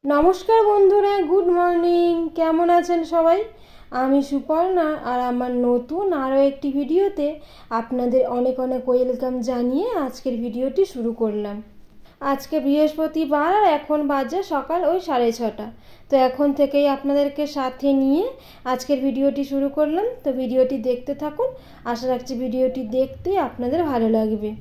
নমস্কার বন্ধুরা, good morning. কেমন আছেন সবাই? আমি সুপর্ণা, আর আমার নতুন আরও একটি ভিডিওতে আপনাদের অনেক অনেক ওয়েলকাম জানিয়ে আজকের ভিডিওটি শুরু করলাম। আজকে বৃহস্পতিবার আর এখন বাজে সকাল ওই 6:30। তো এখন থেকেই আপনাদেরকে সাথে নিয়ে আজকের ভিডিওটি শুরু করলাম। তো ভিডিওটি দেখতে থাকুন, আশা রাখছি ভিডিওটি দেখতে আপনাদের ভালো লাগবে।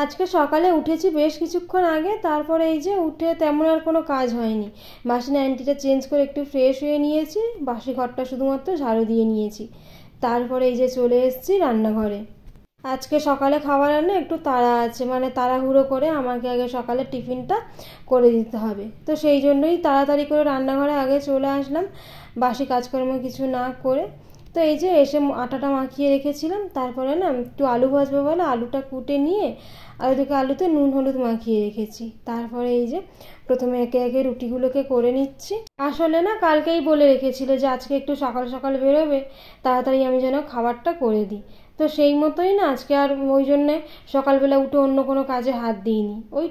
আজকে সকালে উঠেছি বেশ কিছুক্ষণ আগে, তারপরে এই যে উঠে তেমন আর কোনো কাজ হয়নি। বাসি নাইটিটা চেঞ্জ করে একটু ফ্রেশ হয়ে নিয়েছি, বাসি ঘরটা শুধুমাত্র ঝাড়ু দিয়ে নিয়েছি। তারপরে এই যে চলে এসেছি রান্নাঘরে। আজকে সকালে খাবার রান্না একটু তাড়া আছে, মানে তাড়াহুড়ো করে আমাকে আগে সকালে টিফিনটা করে দিতে হবে। তো সেই জন্যই তাড়াতাড়ি করে রান্নাঘরে আগে চলে আসলাম, বাসি কাজকর্ম কিছু না করে। তো এই যে এসে আটাটা মাখিয়ে রেখেছিলাম, তারপরে না একটু আলু ভাজবো বলে আলুটা কুটে নিয়ে আর ওদিকে আলুতে নুন হলুদ মাখিয়ে রেখেছি। তারপরে এই যে প্রথমে একে একে রুটিগুলোকে করে নিচ্ছি। আসলে না কালকেই বলে রেখেছিল যে আজকে একটু সকাল সকাল বেরোবে, তাড়াতাড়ি আমি যেন খাবারটা করে দিই। তো সেই মতোই না আজকে আর ওই জন্যে সকালবেলা উঠে অন্য কোনো কাজে হাত দিইনি। ওই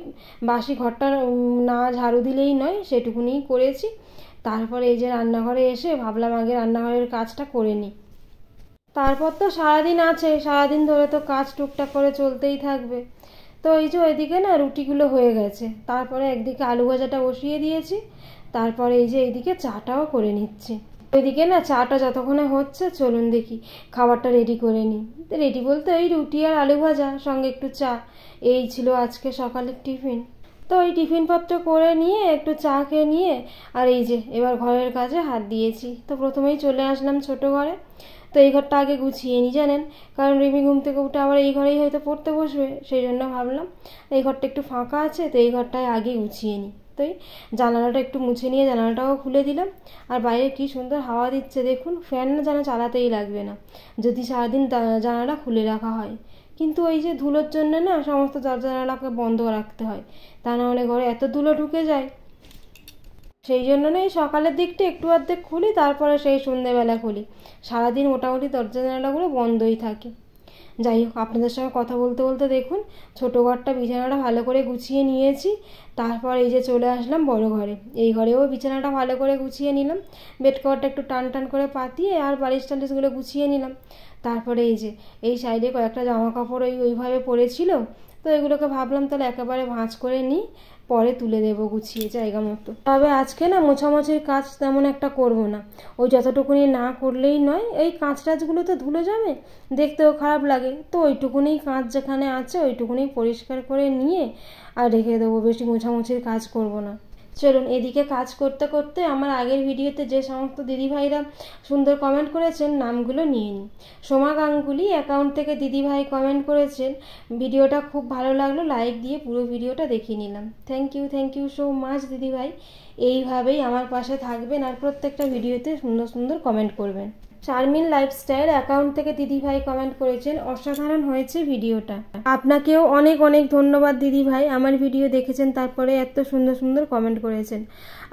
বাসি ঘরটা না ঝাড়ু দিলেই নয়, সেটুকুনিই করেছি। তারপরে এই যে রান্নাঘরে এসে ভাবলাম আগে রান্নাঘরের কাজটা করে নিই। তারপর তো সারাদিন আছে, সারাদিন ধরে তো কাজ টুকটাক করে চলতেই থাকবে। তো এই যে ওইদিকে না রুটিগুলো হয়ে গেছে, তারপরে একদিকে আলু ভাজাটা বসিয়ে দিয়েছি, তারপরে এই যে এইদিকে চাটাও করে নিচ্ছি। ওইদিকে না চাটা যতক্ষণে হচ্ছে চলুন দেখি খাবারটা রেডি করে নিই। রেডি বলতে ওই রুটি আর আলু ভাজা সঙ্গে একটু চা, এই ছিল আজকে সকালের টিফিন। তো ওই টিফিনপত্র করে নিয়ে একটু চা খেয়ে নিয়ে আর এই যে এবার ঘরের কাজে হাত দিয়েছি। তো প্রথমেই চলে আসলাম ছোট ঘরে। তো এই ঘরটা আগে গুছিয়ে নিই জানেন, কারণ রিমি ঘুম থেকে উঠে আবার এই ঘরেই হয়তো পড়তে বসবে, সেই জন্য ভাবলাম এই ঘরটা একটু ফাঁকা আছে, তো এই ঘরটায় আগে গুছিয়ে নিই। তো এই জানালাটা একটু মুছে নিয়ে জানালাটাও খুলে দিলাম। আর বাইরে কি সুন্দর হাওয়া দিচ্ছে দেখুন, ফ্যান না যেন চালাতেই লাগবে না যদি সারাদিন জানালা খুলে রাখা হয়। কিন্তু ওই যে ধুলোর জন্য না সমস্ত দরজা জানালাকে বন্ধ রাখতে হয়, তা না হলে ঘরে এত ধুলো ঢুকে যায়। সেই জন্য না এই সকালের দিকটা একটু অর্ধেক খুলি, তারপরে সেই সন্ধ্যেবেলা খুলি। সারাদিন মোটামুটি দরজা জানালাগুলো বন্ধই থাকে। যাই হোক, আপনাদের সঙ্গে কথা বলতে বলতে দেখুন ছোটো ঘরটা বিছানাটা ভালো করে গুছিয়ে নিয়েছি। তারপর এই যে চলে আসলাম বড় ঘরে। এই ঘরেও বিছানাটা ভালো করে গুছিয়ে নিলাম, বেড কভারটা একটু টান টান করে পাতিয়ে আর বালিশ টালিশগুলো গুছিয়ে নিলাম। তারপরে এই যে এই সাইডে কয়েকটা জামা কাপড় ওইভাবে পড়েছিল, তো এগুলোকে ভাবলাম তাহলে একেবারে ভাঁজ করে নিই, পরে তুলে দেবো গুছিয়ে জায়গা মতো। তবে আজকে না মোছামুছির কাজ তেমন একটা করব না, ওই যতটুকুনি না করলেই নয়। এই কাঁচ টাচগুলো তো ধুলো জমে, দেখতেও খারাপ লাগে, তো ওইটুকুনি কাঁচ যেখানে আছে ওইটুকুনি পরিষ্কার করে নিয়ে আর রেখে দেবো, বেশি মোছামুছির কাজ করব না। চলুন এদিকে কাজ করতে করতে আমার আগের ভিডিওতে যে সমস্ত দিদিভাইরা সুন্দর কমেন্ট করেছেন নামগুলো নিয়ে নিই। সোমা গাঙ্গুলি অ্যাকাউন্ট থেকে দিদিভাই কমেন্ট করেছেন, ভিডিওটা খুব ভালো লাগলো, লাইক দিয়ে পুরো ভিডিওটা দেখিয়ে নিলাম। থ্যাংক ইউ সো মাচ দিদিভাই। এইভাবেই আমার পাশে থাকবেন আর প্রত্যেকটা ভিডিওতে সুন্দর সুন্দর কমেন্ট করবেন। শারমিন লাইফস্টাইল অ্যাকাউন্ট থেকে দিদিভাই কমেন্ট করেছেন, অসাধারণ হয়েছে ভিডিওটা। আপনাকেও অনেক অনেক ধন্যবাদ দিদিভাই, আমার ভিডিও দেখেছেন তারপরে এত সুন্দর সুন্দর কমেন্ট করেছেন।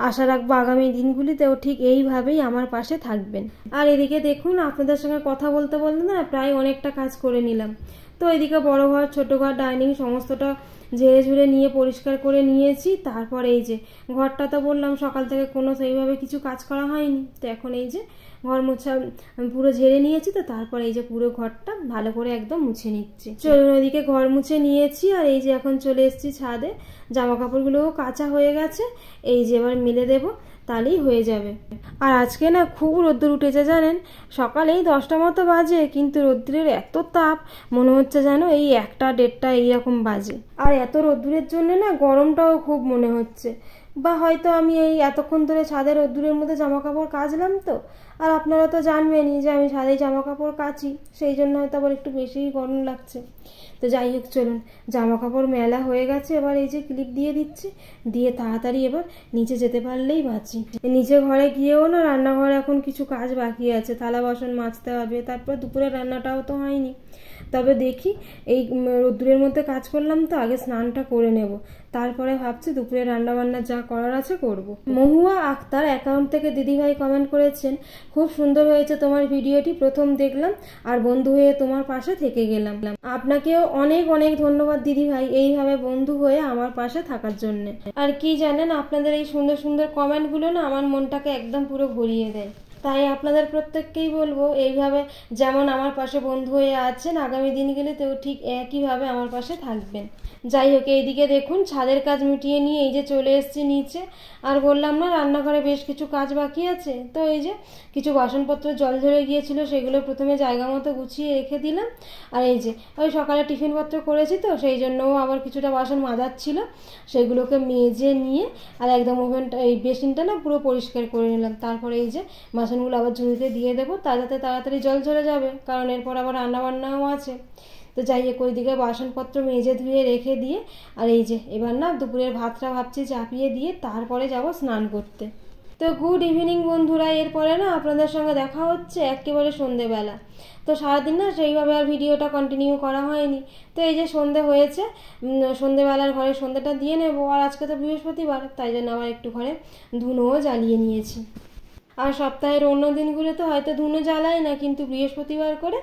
আশা রাখবো আগামী দিনগুলিতেও ঠিক এইভাবেই আমার পাশে থাকবেন। আর এদিকে দেখুন আপনাদের সঙ্গে কথা বলতে বলতে না প্রায় অনেকটা কাজ করে নিলাম। তো এদিকে বড় ঘর ছোট ঘর ডাইনিং সমস্তটা ঝেড়ে ঝুড়ে নিয়ে পরিষ্কার করে নিয়েছি। তারপর এই যে ঘরটা তো বললাম সকাল থেকে কোনো সেইভাবে কিছু কাজ করা হয়নি, তো এখন এই যে ঘর মোছা পুরো ঝেড়ে নিয়েছি। তো তারপর এই যে পুরো ঘরটা ভালো করে একদম মুছে নিচ্ছি। চলুন ওইদিকে ঘর মুছে নিয়েছি আর এই যে এখন চলে এসেছি ছাদে, জামা কাপড়গুলোও কাঁচা হয়ে গেছে, এই যে এবার মেলে দেবো, তাহলেই হয়ে যাবে। আর আজকে না খুব রোদ্দুর উঠেছে জানেন, সকালেই 10টা মতো বাজে, কিন্তু রোদ্দুরের এত তাপ মনে হচ্ছে যেন এই 1টা 1:30 এইরকম বাজে। আর এত রোদ্দুরের জন্য না গরমটাও খুব মনে হচ্ছে, বা হয়তো আমি এই এতক্ষণ ধরে ছাদের রোদ্দুরের মধ্যে জামা কাপড় কাচলাম, তো আর আপনারা তো জানবেনই যে আমি ছাদে জামা কাপড় কাচি, সেই জন্য হয়তো আবার একটু বেশিই গরম লাগছে। তো যাই হোক চলুন, জামা কাপড় মেলা হয়ে গেছে, এবার এই যে ক্লিপ দিয়ে দিচ্ছি, দিয়ে তাড়াতাড়ি এবার নিচে যেতে পারলেই বাঁচি। নিচে ঘরে গিয়েও না রান্নাঘরে এখন কিছু কাজ বাকি আছে, থালা বাসন মাজতে হবে, তারপর দুপুরে রান্নাটাও তো হয়নি। তবে দেখি এই রোদ্দুরের মধ্যে কাজ করলাম তো, আগে স্নানটা করে নেব, তারপরে ভাবছি দুপুরে রান্নাবান্না যা করার আছে করব। মহুয়া আক্তার অ্যাকাউন্ট থেকে দিদিভাই কমেন্ট করেছেন, খুব সুন্দর হয়েছে তোমার ভিডিওটি, প্রথম দেখলাম আর বন্ধু হয়ে তোমার পাশে থেকে গেলাম। আপনাকেও অনেক অনেক ধন্যবাদ দিদিভাই, এইভাবে বন্ধু হয়ে আমার পাশে থাকার জন্য। আর কি জানেন, আপনাদের এই সুন্দর সুন্দর কমেন্টগুলো না আমার মনটাকে একদম পুরো ভরিয়ে দেয়। তাই আপনাদের প্রত্যেককেই বলবো, এইভাবে যেমন আমার পাশে বন্ধু হয়ে আছেন, আগামী দিনগুলিতেও ঠিক একইভাবে আমার পাশে থাকবেন। যাই হোক, এইদিকে দেখুন ছাদের কাজ মিটিয়ে নিয়ে এই যে চলে এসেছি নিচে। আর বললাম না রান্নাঘরে বেশ কিছু কাজ বাকি আছে, তো এই যে কিছু বাসনপত্র জল ধরে গিয়েছিল, সেগুলো প্রথমে জায়গা মতো গুছিয়ে রেখে দিলাম। আর এই যে ওই সকালে টিফিনপত্র করেছি তো, সেই জন্যও আবার কিছুটা বাসন মাজাচ্ছিল, সেগুলোকে মেজে নিয়ে আর একদম ওভেনটা এই বেসিনটা না পুরো পরিষ্কার করে নিলাম। তারপরে এই যে বাসনগুলো আবার ঝুড়িতে দিয়ে দেবো, যাতে তাড়াতাড়ি জল ঝরে যাবে, কারণ এরপর আবার রান্নাবান্নাও আছে। তো যাই হোক, ওইদিকে বাসনপত্র মেজে ধুয়ে রেখে দিয়ে আর এই যে এবার না দুপুরের ভাতটা ভাবছি চাপিয়ে দিয়ে তারপরে যাব স্নান করতে। তো গুড ইভিনিং বন্ধুরা, এরপরে না আপনাদের সঙ্গে দেখা হচ্ছে একেবারে সন্ধেবেলা। তো সারাদিন না সেইভাবে আর ভিডিওটা কন্টিনিউ করা হয়নি। তো এই যে সন্ধে হয়েছে, সন্ধেবেলার ঘরে সন্ধেটা দিয়ে নেবো। আর আজকে তো বৃহস্পতিবার, তাই জন্য আবার একটু ঘরে ধুনোও জ্বালিয়ে নিয়েছি। আর সপ্তাহের অন্য দিনগুলোতে হয়তো ধুনো জ্বালাই না, কিন্তু বৃহস্পতিবার করে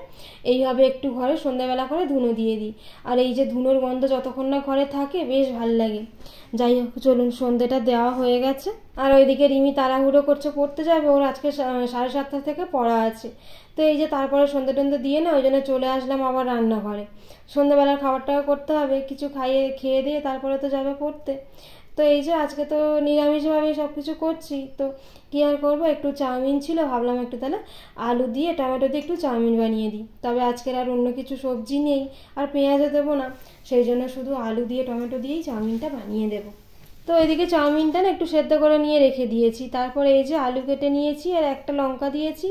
এইভাবে একটু ঘরে সন্ধ্যাবেলা করে ধুনো দিয়ে দিই। আর এই যে ধুনোর গন্ধ যতক্ষণ না ঘরে থাকে বেশ ভাল লাগে। যাই হোক, চলুন, সন্ধ্যেটা দেওয়া হয়ে গেছে। আর ওইদিকে রিমি তাড়াহুড়ো করছে, পড়তে যাবে, ওর আজকে 7:30 থেকে পড়া আছে। তো এই যে তারপরে সন্ধ্যে টন্ধে দিয়ে না ওই জন্য চলে আসলাম আবার রান্নাঘরে। সন্ধ্যাবেলার খাবারটাও করতে হবে, কিছু খেয়ে দিয়ে তারপরে তো যাবে পড়তে। তো এই যে আজকে তো নিরামিষভাবেই সব কিছু করছি, তো কী আর করবো, একটু চাউমিন ছিল, ভাবলাম একটু তাহলে আলু দিয়ে টমেটো দিয়ে একটু চাউমিন বানিয়ে দিই। তবে আজকের আর অন্য কিছু সবজি নেই আর পেঁয়াজও দেবো না, সেই জন্য শুধু আলু দিয়ে টমেটো দিয়েই চাউমিনটা বানিয়ে দেবো। তো এদিকে চাউমিনটা না একটু সেদ্ধ করে নিয়ে রেখে দিয়েছি। তারপরে এই যে আলু কেটে নিয়েছি আর একটা লঙ্কা দিয়েছি,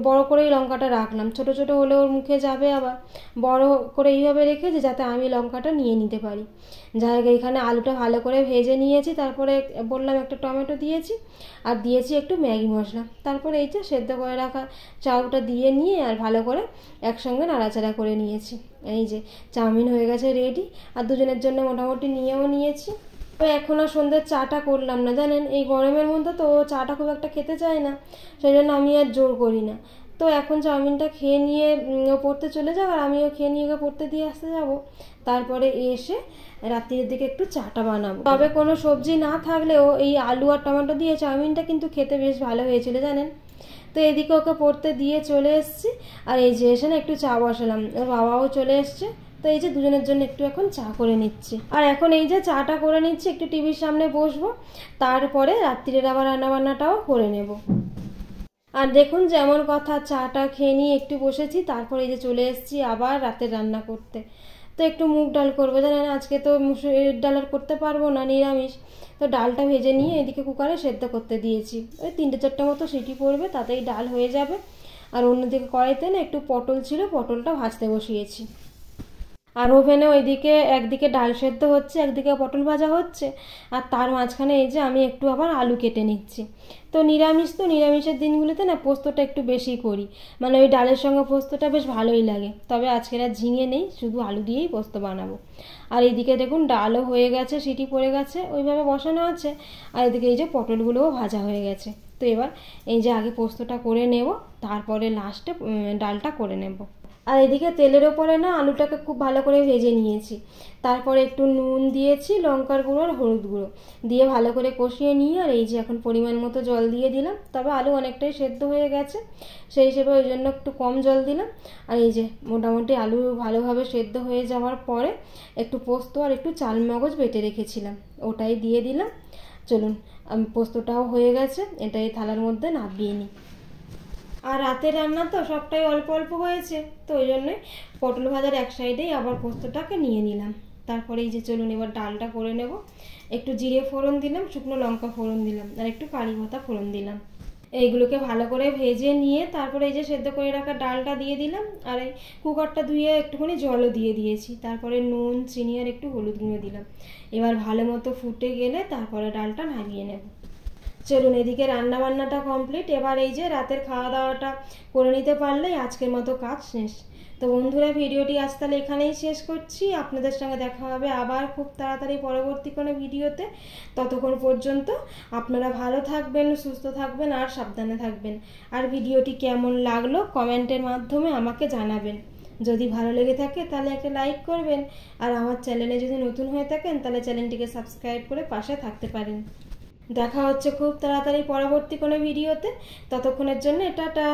বড় করেই লঙ্কাটা রাখলাম, ছোট ছোট হলে ওর মুখে যাবে, আবার বড় করে এইভাবে রেখেছি যাতে আমি লঙ্কাটা নিয়ে নিতে পারি। যাই হোক, এখানে আলুটা ভালো করে ভেজে নিয়েছি, তারপরে বললাম একটা টমেটো দিয়েছি আর দিয়েছি একটু ম্যাগি মশলা। তারপরে এই যে সেদ্ধ করে রাখা চাউটা দিয়ে নিয়ে আর ভালো করে একসঙ্গে নাড়াচাড়া করে নিয়েছি। এই যে চাউমিন হয়ে গেছে রেডি, আর দুজনের জন্য মোটামুটি নিয়েও নিয়েছি। তো এখন আর সন্ধ্যের চাটা করলাম না, জানেন এই গরমের মধ্যে তো চাটা খুব একটা খেতে চায় না, সেই জন্য আমি আর জোর করি না। তো এখন চাউমিনটা খেয়ে নিয়ে ও পড়তে চলে যাও, আর আমিও খেয়ে নিয়ে ওকে পড়তে দিয়ে আসতে যাব। তারপরে এসে রাত্রির দিকে একটু চাটা বানাবো। তবে কোনো সবজি না থাকলেও এই আলু আর টমেটো দিয়ে চাউমিনটা কিন্তু খেতে বেশ ভালো হয়েছিল, জানেন। তো এদিকে ওকে পড়তে দিয়ে চলে এসেছি, আর এই যে এসে না একটু চা বসালাম, ওর বাবাও চলে এসছে। তো এই যে দুজনের জন্য একটু এখন চা করে নিচ্ছি। আর এখন এই যে চাটা করে নিচ্ছি, একটু টিভির সামনে বসবো, তারপরে রাত্রির আবার রান্নাবান্নাটাও করে নেব। আর দেখুন যেমন কথা, চাটা খেয়ে নিয়ে একটু বসেছি, তারপর এই যে চলে এসেছি আবার রাতের রান্না করতে। তো একটু মুগ ডাল করবো, জানেন আজকে তো মুসুরির ডাল আর করতে পারবো না, নিরামিষ। তো ডালটা ভেজে নিয়ে এদিকে কুকারে সেদ্ধ করতে দিয়েছি, ওই 3-4টা মতো সিটি পড়বে, তাতেই ডাল হয়ে যাবে। আর অন্যদিকে কড়াইতে না একটু পটল ছিল, পটলটা ভাজতে বসিয়েছি। আর ওভেনে ওইদিকে একদিকে ডাল সেদ্ধ হচ্ছে, একদিকে পটল ভাজা হচ্ছে, আর তার মাঝখানে এই যে আমি একটু আবার আলু কেটে নিচ্ছি। তো নিরামিষের দিনগুলোতে না পোস্তটা একটু বেশি করি, মানে ওই ডালের সঙ্গে পোস্তটা বেশ ভালোই লাগে। তবে আজকের আর ঝিঙে নেই, শুধু আলু দিয়েই পোস্ত বানাবো। আর এইদিকে দেখুন ডালও হয়ে গেছে, সিটি পড়ে গেছে, ওইভাবে বসানো আছে। আর এদিকে এই যে পটলগুলোও ভাজা হয়ে গেছে। তো এবার এই যে আগে পোস্তটা করে নেব, তারপরে লাস্টে ডালটা করে নেব। আর এদিকে তেলের ওপরে না আলুটাকে খুব ভালো করে ভেজে নিয়েছি, তারপরে একটু নুন দিয়েছি, লঙ্কার গুঁড়ো আর হলুদ গুঁড়ো দিয়ে ভালো করে কষিয়ে নিয়ে আর এই যে এখন পরিমাণ মতো জল দিয়ে দিলাম। তবে আলু অনেকটাই সেদ্ধ হয়ে গেছে, সেই হিসেবে ওই জন্য একটু কম জল দিলাম। আর এই যে মোটামুটি আলু ভালোভাবে সেদ্ধ হয়ে যাওয়ার পরে একটু পোস্ত আর একটু চালমগজ বেটে রেখেছিলাম, ওটাই দিয়ে দিলাম। চলুন, পোস্তটাও হয়ে গেছে, এটাই থালার মধ্যে নামিয়ে নিই। আর রাতের রান্না তো সবটাই অল্প অল্প হয়েছে, তো ওই জন্যই পটল ভাজার এক সাইডেই আবার পোস্তটাকে নিয়ে নিলাম। তারপরে এই যে চলুন এবার ডালটা করে নেব। একটু জিরে ফোড়ন দিলাম, শুকনো লঙ্কা ফোড়ন দিলাম, আর একটু কারি পাতা ফোড়ন দিলাম। এইগুলোকে ভালো করে ভেজে নিয়ে তারপরে এই যে সেদ্ধ করে রাখা ডালটা দিয়ে দিলাম, আর এই কুকারটা ধুয়ে একটুখানি জলও দিয়ে দিয়েছি। তারপরে নুন, চিনি আর একটু হলুদ গুঁড়ো দিলাম। এবার ভালো মতো ফুটে গেলে তারপরে ডালটা নামিয়ে নেব। চলুন, এদিকে রান্না বান্নাটা কমপ্লিট, এবার এই যে রাতের খাওয়া দাওয়াটা করে নিতে পারলেই আজকের মতো কাজ শেষ। তো বন্ধুরা, ভিডিওটি আজ তাহলে এখানেই শেষ করছি। আপনাদের সঙ্গে দেখা হবে আবার খুব তাড়াতাড়ি পরবর্তী কোনো ভিডিওতে। ততক্ষণ পর্যন্ত আপনারা ভালো থাকবেন, সুস্থ থাকবেন আর সাবধানে থাকবেন। আর ভিডিওটি কেমন লাগলো কমেন্টের মাধ্যমে আমাকে জানাবেন। যদি ভালো লেগে থাকে তাহলে একটা লাইক করবেন, আর আমার চ্যানেলে যদি নতুন হয়ে থাকেন তাহলে চ্যানেলটিকে সাবস্ক্রাইব করে পাশে থাকতে পারেন। দেখা হচ্ছে খুব তাড়াতাড়ি পরবর্তী কোনো ভিডিওতে। ততক্ষণের জন্য টাটা।